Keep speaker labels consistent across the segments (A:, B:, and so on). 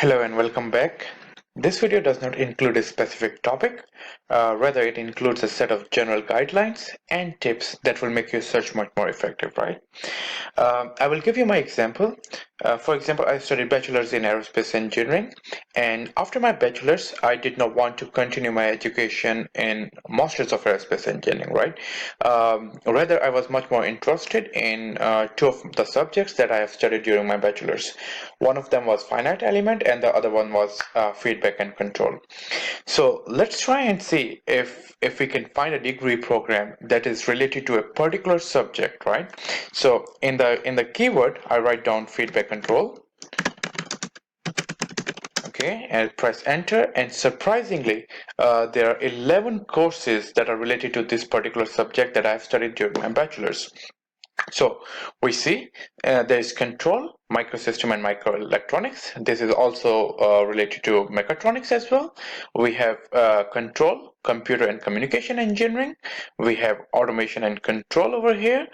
A: Hello and welcome back. This video does not include a specific topic, rather it includes a set of general guidelines and tips that will make your search much more effective, right? I will give you my example. For example, I studied bachelor's in aerospace engineering, and after my bachelor's, I did not want to continue my education in master's of aerospace engineering, right? Rather, I was much more interested in two of the subjects that I have studied during my bachelor's. One of them was finite element, and the other one was feedback and control. So let's try and see if we can find a degree program that is related to a particular subject, right? So in the keyword, I write down feedback control. Okay, and press enter, and surprisingly, there are 11 courses that are related to this particular subject that I've studied during my bachelor's. So we see there is control, microsystem and microelectronics. This is also related to mechatronics as well. We have control, computer and communication engineering. We have automation and control over here.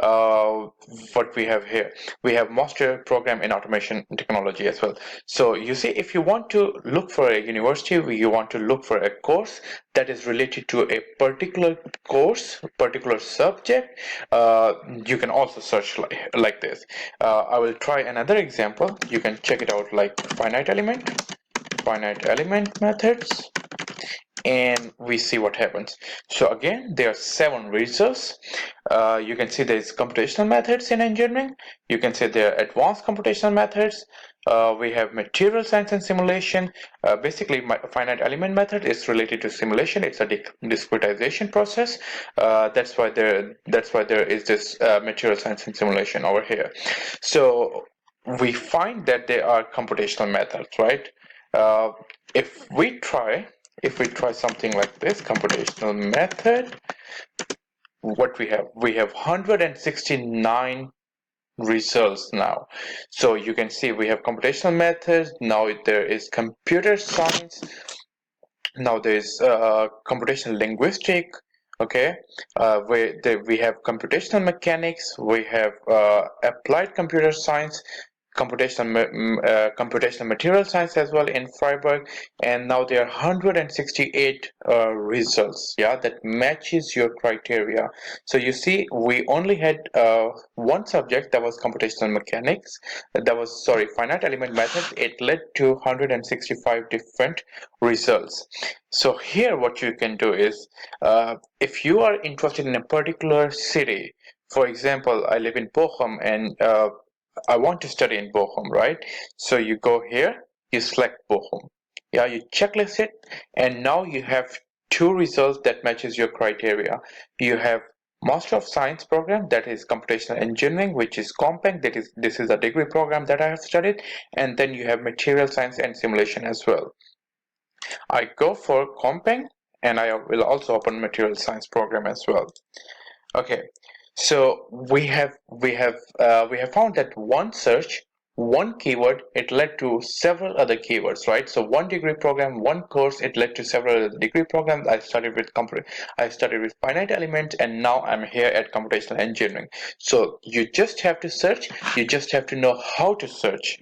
A: What we have here, we have master program in automation technology as well. So you see, if you want to look for a university, you want to look for a course that is related to a particular course, particular subject, you can also search like this. I will try another example. You can check it out, like finite element methods, and we see what happens. So again, there are 7 results. You can see there is computational methods in engineering. You can see there are advanced computational methods. We have material science and simulation. Basically, finite element method is related to simulation. It's a discretization process. That's why there is this material science and simulation over here. So we find that there are computational methods, right? Uh, if we try something like this, computational method, what we have 169 results now. So you can see we have computational methods. Now there is computer science. Now there is computational linguistic. Okay, we have computational mechanics. We have applied computer science, computational material science as well in Freiburg, and now there are 168 results, yeah, that matches your criteria. So you see, we only had one subject, that was computational mechanics, that was, sorry, finite element methods. It led to 165 different results. So here what you can do is, if you are interested in a particular city, for example, I live in Bochum, and I want to study in Bochum, right? So you go here, you select Bochum. Yeah, you checklist it, and now you have 2 results that matches your criteria. You have Master of Science program, that is computational engineering, which is Compeng. This is a degree program that I have studied, and then you have material science and simulation as well. I go for Compeng, and I will also open material science program as well. Okay, so we have found that one search, one keyword, it led to several other keywords, right? So one degree program, one course, it led to several other degree programs. I studied with finite elements, and now I'm here at computational engineering. So you just have to search. You just have to know how to search.